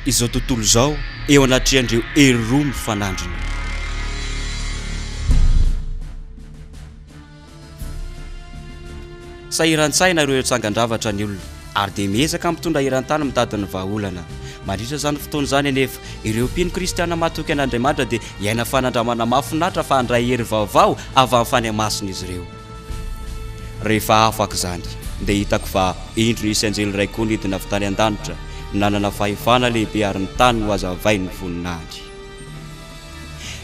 izao tontolo izao eo anatriandreo hery mifanandrina. Sahiran-tsaina ireo tsangan-dravatra ny olona ary dia miezaka mitondra iran-tany mitadiny vahaolana. Mandritra izany fotoana izany anefa ireo mpino kristiana matoky an'Andriamanitra dia iaina fanandramana mahafinaritra fa handray hery vaovao avy amin'ny fanahy-masina izy ireo. Rehefa afaka izany dia hitako fa indro nisy anjely iray koa nidina avy tany an-danitra, nanana fahefana lehibe ary ny tany no hazavainy ny voninahitra.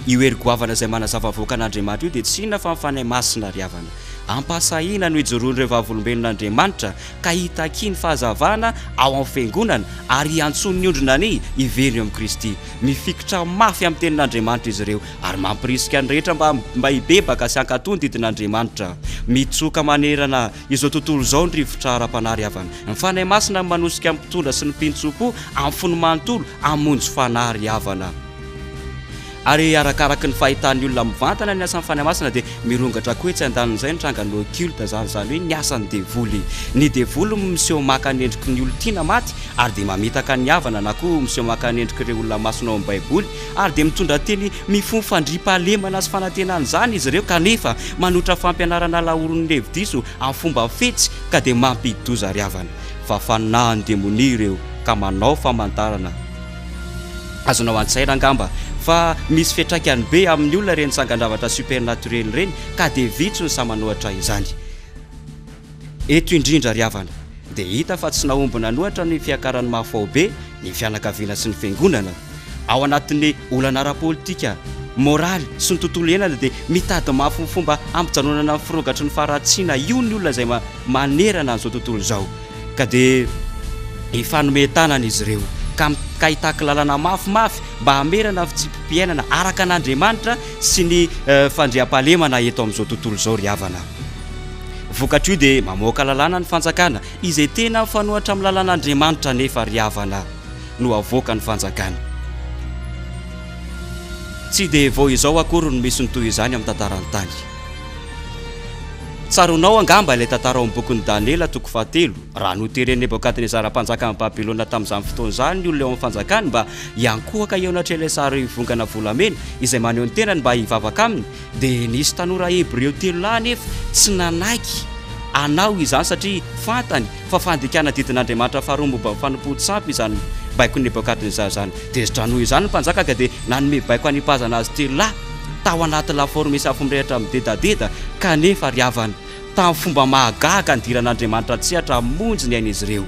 Io hery goavana izay manazava voaka an'Andriamanitra io dia tsy inona fa ny fanahy-masina ry havana. Ampasahina no ijoroan'ireo vavolombelon'Andriamanitra ka hitaky ny fahazavana ao amin'ny fiangonana ary antsony ny ondrina ny iveriny amin'ny Kristy. Mifikitra mafy amin'ny tenin'Andriamanitra izy ireo ary mampirisika ny rehetra mba hibebaka sy hankatony didin'Andriamanitra. Mitsoka manerana izao tontolo izao ny rivotra ara-panahy ry havana. Ny fanahy masina manosika amin'ny mpitondra sy ny mpino-tsopo amin'ny fony manontolo hamonjy fanahy ry havana. Ary arakaraky ny fahitan'ny olona mivantana ny asan'ny fanahy masina dia mirongatra koa tsy andanin'izay ny trangano occulte zany hoe ny asan'ny devoly. Ny devoly miseho maka ny endriky ny olon-tiana maty ary dia mamitaka ny havana na koa miseho maka ny endriky ireo olona masina ao amin'ny baiboly ary dia mitondra teny mifono fandriam-pahalemana sy fanantenana izany izy ireo kanefa manotra fampianarana laoron'ny levidiso amin'ny fomba fetsy ka dia mampidoza ry havana. Fa fanahin'ny demonia ireo ka manao famantarana. Azonao an-tsaina angamba fa misy fiantraikany be amin'ny olona reny tsangan-dravatra supernaturel reny ka dia vitso ny samanohatra izany. Eto indrindra ry havana dia hita fa tsy naombona nohatra ny fiakaran'ny mahafao be ny fianakaviana sy ny fiangonana ao anatin'ny olana ara-politika, moraly sy ny tontolo iainana dia mitady mafy fomba ampijanonana amin'ny firogatry ny faratsiana io ny olona izay manerana an'izao tontolo izao ka dia ifanometanana izy ireo ka hitaka lalana mafimafy mba hamerana fitsipim-piainana araka an'Andriamanitra sy ny fandriam-pahalemana eto amin'izao tontolo izao ry havana. Vokatra io dia mamoaka lalàna ny fanjakana izay tena mifanohatra amin'ny lalàn'Andriamanitra nefa ry havana no avoaka ny fanjakana. Tsy dia vao izao akory no misy ny toy izany amin'ny tantarany tany. Tsaronao angamba ilay tantara ao amin'ny bokin'ny Daniela toko 7 raha noteren'i Nebokadnezara mpanjaka amin'ny Babilona tamin'izany fotoana izany ny olona eo amin'ny fanjakany mba hiankohaka eo anatr'ilay ilay sary vongana volamena izay maneho ny tenany mba hivavaka aminy dia nisy tanora Hebreo 3 lahy nefa tsy nanaiky anao izany satria fantany fa fandikana didin'Andriamanitra faharoa momba ny fanompo-tsampy izany baiko ny Nebokadnezara izany dia zdranoho izany ny mpanjaka ka dia nanome baiko hanipazana azy 3 lahy tao anaty lafaoro misy afo mirehatra midedadeda kanefa ry havana tamin'ny fomba mahagaga ny diran'Andriamanitra tsy hatra monjy ny ain'izy ireo.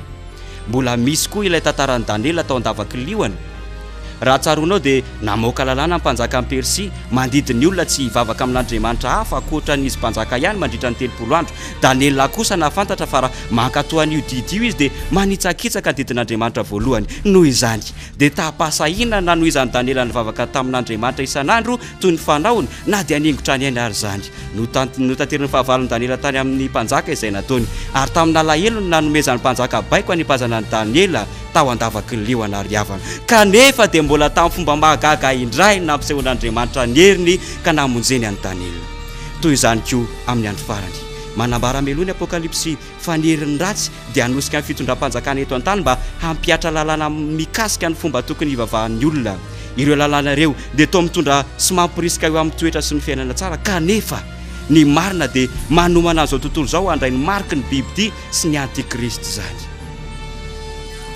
Mbola misy koa ilay tantaran'i Daniela tao an-davaky liona. Raha tsaronao dia namoaka lalàna ny mpanjaka amin'ny Persia mandidiny olona tsy hivavaka amin'Andriamanitra hafa ankoatran'izy mpanjaka ihany mandritra ny 3 andro. Daniela kosa nafantatra fa raha mankatoan'io didio izy dia manitsakitsaka ny didin'Andriamanitra voalohany. Noho izany dia tahapasahina na noho izany Daniela nivavaka tamin'Andriamanitra isan'andro toy ny fanaony na dia haningotra ny aina ary izany. Notanteriny fahavalon'i Daniela tany amin'ny mpanjaka izay nataony ary tamin'ny alahelo no nanomezany mpanjaka baiko hanipazana ny Daniela tao an-davaky ny liona ry havana kanefa dia mbola tamin'ny fomba mahagaga indray nampisehoan'Andriamanitra ny heriny ka namonjeny an'i Daniela. Toy izany koa amin'ny andro farany manambara meloany Apokalipsy fa ny herin'ny ratsy dia hanosika ny fitondram-panjakana eto an-tany mba hampiatra lalàna mikasika ny fomba tokony hivavahan'ny olona. Ireo lalàna ireo dia toa mitondra sy mampirisika eo amin'ny toetra sy ny fiainana tsara kanefa ny marina dia manomana an'izao tontolo izao handray ny mariky ny bibidia sy ny antikristo izany.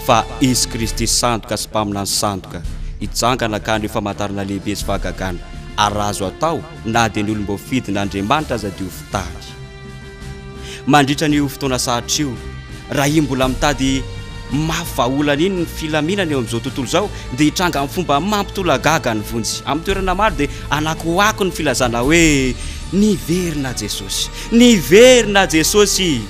Fa izy Kristy sandoka sy mpaminany sandoka hitsangana ka ny famantarana lehibe sy fahagagana ary azo atao na dia ny olom-bo fidin'Andriamanitra aza dia ho fitahany. Mandritra ny fotoana sahatry io raha io mbola mitady mafy vahaolana iny ny filaminana eo amin'izao tontolo izao dia hitranga amin'ny fomba mampitolagaga ny vonjy amin'ny toerana maro dia anakoako ny filazana hoe niverina Jesosy, niverina Jesosy.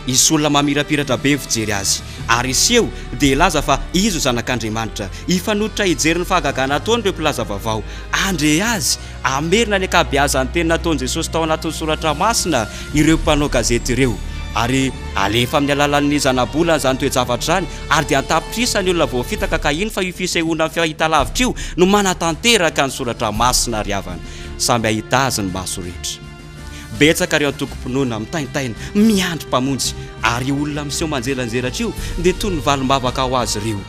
Isy olona mamirapiratra be fijery azy ary iseho dia ilaza fa izy ho zanak'Andriamanitra ifanototra hijery ny fahagagana ataony ireo mpilaza vaovao andre azy amerina ny akabeazany teny nataon'i Jesosy tao anatin'ny soratra masina ireo mpanao gazety ireo ary alefa amin'ny alalan'ny zanabolana izany toe-javatra izany ary dia antapitrisany ny olona voafitaka ka iny fa io fisehoana fahitalavitra io no manatanteraka ny soratra masina ry havana samby ahita azy ny maso rehetra. betsaka reo antokom-pinoana mitaintaina miandry mpamonjy ary olona miseho manjelanjelatra io dia toy ny valim-bavaka ho azy ireo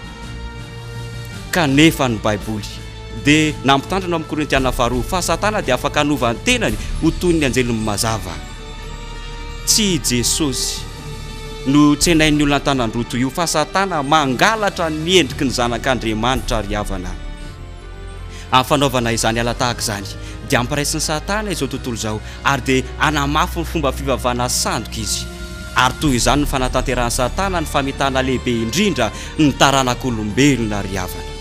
kanefa ny baiboly dia nampitandrina amin'ny Korintiana faharoa fa Satana dia afaka hanovany tenany ho toy ny anjeliny mazava tsy Jesosy no tsenain'ny olona an-tanandroto io fa Satana mangalatra ny endriky ny zanak'Andriamanitra ary havana amin'ny fanaovana izany ala tahaka izany dia ampiraisiny Satana izao tontolo izao ary dia anamafy ny fomba fivavahana sandoka izy ary toy izany ny fanatanterahany Satana ny famitana lehibe indrindra ny taranak'olombelona ary havana